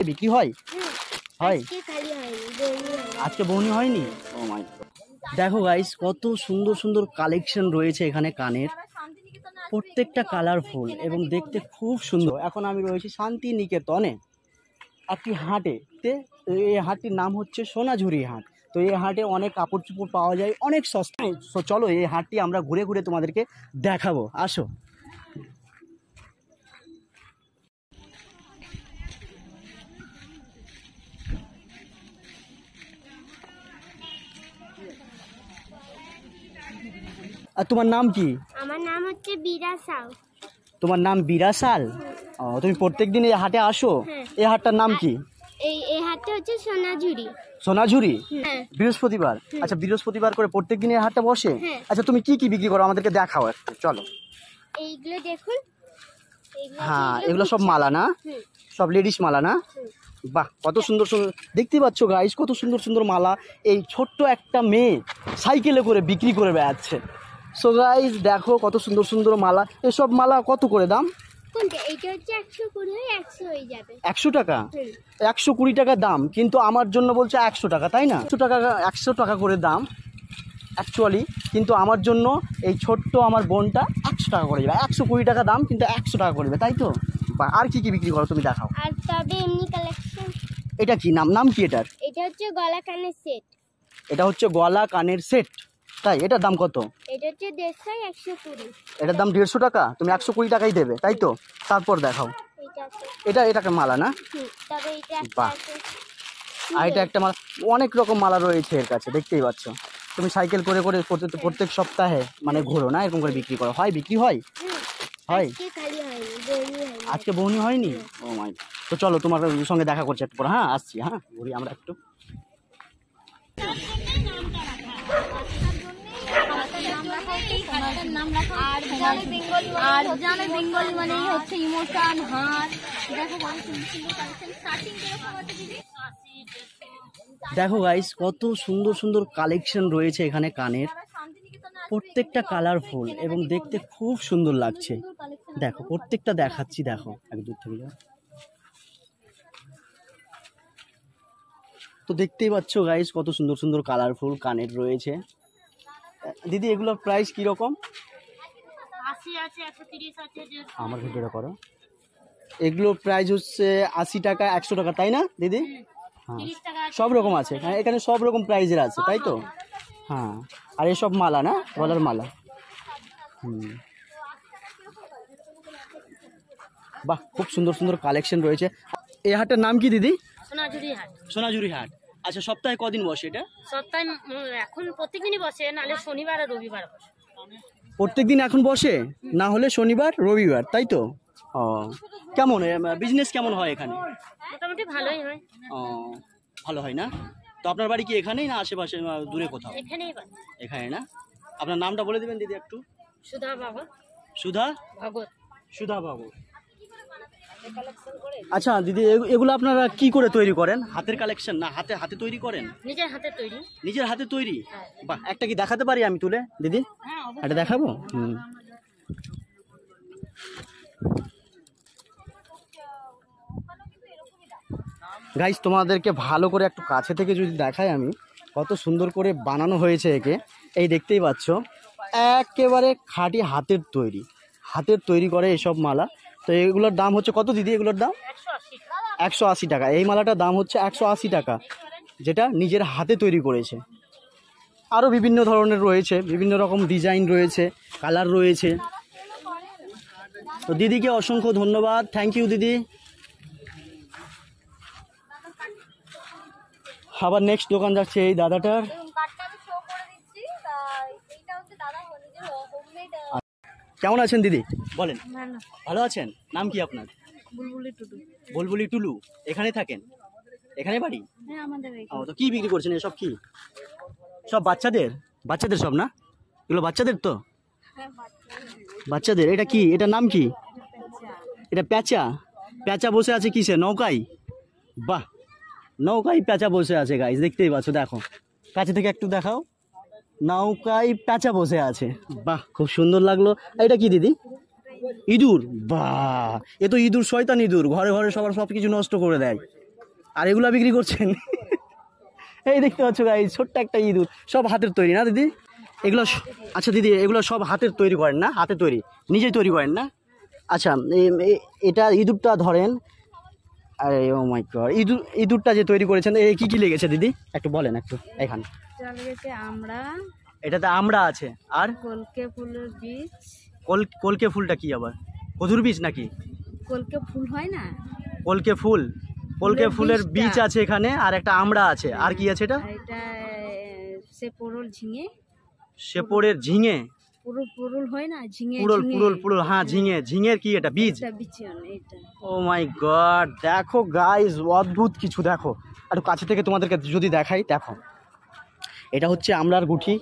বিক্রি হয় হয় আজকে বউনি হয়নি। ও মাই গড, দেখো গাইস কত সুন্দর সুন্দর কালেকশন রয়েছে এখানে কানের, প্রত্যেকটা কালারফুল এবং দেখতে খুব সুন্দর। এখন আমি রয়েছি শান্তিনিকেতনে একটি হাটে, এই হাটটির নাম হচ্ছে সোনাঝুরি হাট। তো এই হাটে অনেক কাপড় চোপড় পাওয়া যায় অনেক সস্তায়। তো চলো এই হাটটি আমরা ঘুরে ঘুরে তোমাদেরকে দেখাবো, আসো। আর তোমার নাম কি? আমার নাম হচ্ছে বিরাসাল। তোমার নাম বিরাসাল? ও, তুমি প্রত্যেকদিন এই হাটে আসো? এই হাটটার নাম কি? এই হাটটা হচ্ছে সোনাঝুরি। সোনাঝুরি? বৃহস্পতিবার? আচ্ছা, বৃহস্পতিবার করে প্রত্যেকদিন এই হাটটা বসে? আচ্ছা, তুমি কি কি বিক্রি করো আমাদেরকে দেখাও একটু, চলো। এইগুলো দেখুন। হ্যাঁ, এগুলো সব মালা না? সব লেডিস মালা না? বাহ, কত সুন্দর সুন্দর দেখতে পাচ্ছ গাইস, কত সুন্দর সুন্দর মালা। এই ছোট্ট একটা মেয়ে সাইকেলে করে বিক্রি করে বেড়াচ্ছে। সো গাইস দেখো কত সুন্দর সুন্দর মালা। এসব মালা কত করে দাম? কোনটা? এইটা হচ্ছে 120, 100 হয়ে যাবে। 100 টাকা? 120 টাকা দাম, কিন্তু আমার জন্য বলছে 100 টাকা, তাই না? 100 টাকা করে দাম অ্যাকচুয়ালি, কিন্তু আমার জন্য এই ছোট্ট আমার বোনটা 100 টাকা করে যাবে। 120 টাকা দাম, কিন্তু 100 টাকা করে দেবে, তাই তো? বা আর কি কি বিক্রি করো তুমি দেখাও। আর তবে এমনি কালেকশন। এটা কি নাম? নাম কি এটার? এটা হচ্ছে গলা কানের সেট। এটা হচ্ছে গলা কানের সেট, তাই? এটার দাম কত? এটা হচ্ছে 150, 120। এটার দাম 150 টাকা, তুমি 120 টাকাই দেবে, তাই তো? তারপর দেখাও। এটাকে মালা না? তবে এটা বাহ, আর এটা একটা মালা। অনেক রকম মালা রয়েছে এর কাছে, দেখতেই পাচ্ছ। তুমি সাইকেল করে করে প্রত্যেক সপ্তাহে মানে ঘোরো না, এরকম করে বিক্রি করো? হয়, বিক্রি হয়? হয়? আজকে বউনি হয়নি? ও মাই গড। তো চলো তোমার সঙ্গে দেখা করছি একটু পরে। হ্যাঁ, আসছি। হ্যাঁ, ঘুরি আমরা একটু। বেঙ্গলি মানে হচ্ছে ইমোশন হার। দেখো গাইস কত সুন্দর সুন্দর কালেকশন রয়েছে এখানে কানের, প্রত্যেকটা কালারফুল এবং দেখতে খুব সুন্দর লাগছে। দেখো প্রত্যেকটা দেখাচ্ছি, দেখো এক দূর থেকে যাও। তো দেখতেই পাচ্ছ গাইস কত সুন্দর সুন্দর কালারফুল কানের রয়েছে। দিদি এগুলোর প্রাইস কিরকম? 80 আছে, 130 আছে। আমার ভিডিওটা করো। এগুলোর প্রাইস হচ্ছে 80 টাকা, 100 টাকা, তাই না দিদি? হ্যাঁ, সব রকম আছে এখানে, সব রকম প্রাইজের আছে, তাই তো? হ্যাঁ, আর এসব মালা না, গলার মালা। বাহ, খুব সুন্দর সুন্দর কালেকশন রয়েছে। এই হাটটার নাম কি দিদি? সোনাঝুরি হাট। সোনাঝুরি হাট। আচ্ছা, সপ্তাহে কদিন বসে এটা? সপ্তাহে এখন প্রত্যেকদিনই বসে, নাহলে শনিবার আর রবিবার বসে। প্রত্যেকদিন এখন বসে, না হলে শনিবার রবিবার, তাই তো? ও, কেমন বিজনেস কেমন হয় এখানে? মোটামুটি ভালোই হয়। ও, ভালো হয় না? তো আপনার বাড়ি কি এখানেই না আশেপাশে দূরে কোথাও? এখানেই বাড়ি। এখানে না? আপনার নামটা বলে দেবেন দিদি একটু। সুধা ভগত। সুধা ভগত। সুধা ভগত। আচ্ছা দিদি, এগুলো আপনারা কি করে তৈরি করেন? হাতের কালেকশন না হাতে হাতে তৈরি করেন? নিজের হাতে তৈরি। নিজের হাতে তৈরি? বাহ, একটা কি দেখাতে পারি আমি তুলে দিদি? এটা দেখাবো। গাইস তোমাদেরকে ভালো করে একটু কাছে থেকে যদি দেখাই আমি, কত সুন্দর করে বানানো হয়েছে একে। এই দেখতেই পাচ্ছ, একেবারে খাঁটি হাতের তৈরি করে এসব মালা। তো এগুলোর দাম হচ্ছে কত দিদি? এগুলোর দাম 180 টাকা। এই মালাটার দাম হচ্ছে 180 টাকা, যেটা নিজের হাতে তৈরি করেছে। আরও বিভিন্ন ধরনের রয়েছে, বিভিন্ন রকম ডিজাইন রয়েছে, কালার রয়েছে। তো দিদিকে অসংখ্য ধন্যবাদ, থ্যাংক ইউ দিদি। আবার নেক্সট দোকান যাচ্ছে এই দাদাটার। কেমন আছেন দিদি বলেন? ভালো আছেন? নাম কি আপনার? বুলবুলি টুডু। বুলবুলি টুলু। এখানে থাকেন? এখানে বাড়ি? হ্যাঁ, আমাদের ও, তো কি বিক্রি করছেন এসব? কি সব বাচ্চাদের? বাচ্চাদের সব না? এগুলো বাচ্চাদের তো? বাচ্চাদের। এটা কি? এটার নাম কি? এটা প্যাঁচা। প্যাঁচা বসে আছে কিসে? নৌকায়? বাহ, নৌকায় প্যাঁচা বসে আছে গাইস, দেখতেই পাচ্ছ। দেখো কাছে থেকে একটু দেখাও। নৌকায় প্যাঁচা বসে আছে, বাহ খুব সুন্দর লাগলো। এটা কি দিদি? ইঁদুর? বাহ, এ তো ইঁদুর, শয়তান ইঁদুর, ঘরে ঘরে সবার সব কিছু নষ্ট করে দেয়। আর এগুলো বিক্রি করছেন। এই দেখতে পাচ্ছ গাইস, ছোট্ট একটা ইঁদুর, সব হাতের তৈরি না দিদি? এগুলো আচ্ছা দিদি, এগুলো সব হাতের তৈরি করেন না? হাতে তৈরি, নিজেই তৈরি করেন না? আচ্ছা এটা ইঁদুরটা ধরেন, আরে ও মাই গড, ইঁদুরটা যে তৈরি করেছেন এ কি কি লেগেছে দিদি একটু বলেন একটু। এখানে লেগেছে আমরা, এটাতে আমরা আছে, আর কলকে ফুলের বীজ। কলকে ফুলটা কি আবার? কদুর বীজ নাকি? কলকে ফুল হয় না, কলকে ফুল, কলকে ফুলের বীজটা। বীজ আছে এখানে, আর একটা আমরা আছে, আর কি আছে এটা? এটা সে পুরুল ঝিঙে, শেপড়ের ঝিঙে, পুরুল হয় না, ঝিঙে পুরল পুরল পুরল, হ্যাঁ ঝিঙে, ঝিঙের কি এটা বীজ? এটা বিচন এটা। ও মাই গড, দেখো গাইস অদ্ভুত কিছু, দেখো একটু কাছে থেকে তোমাদেরকে যদি দেখাই, দেখো এটা হচ্ছে আমড়ার গুঠি,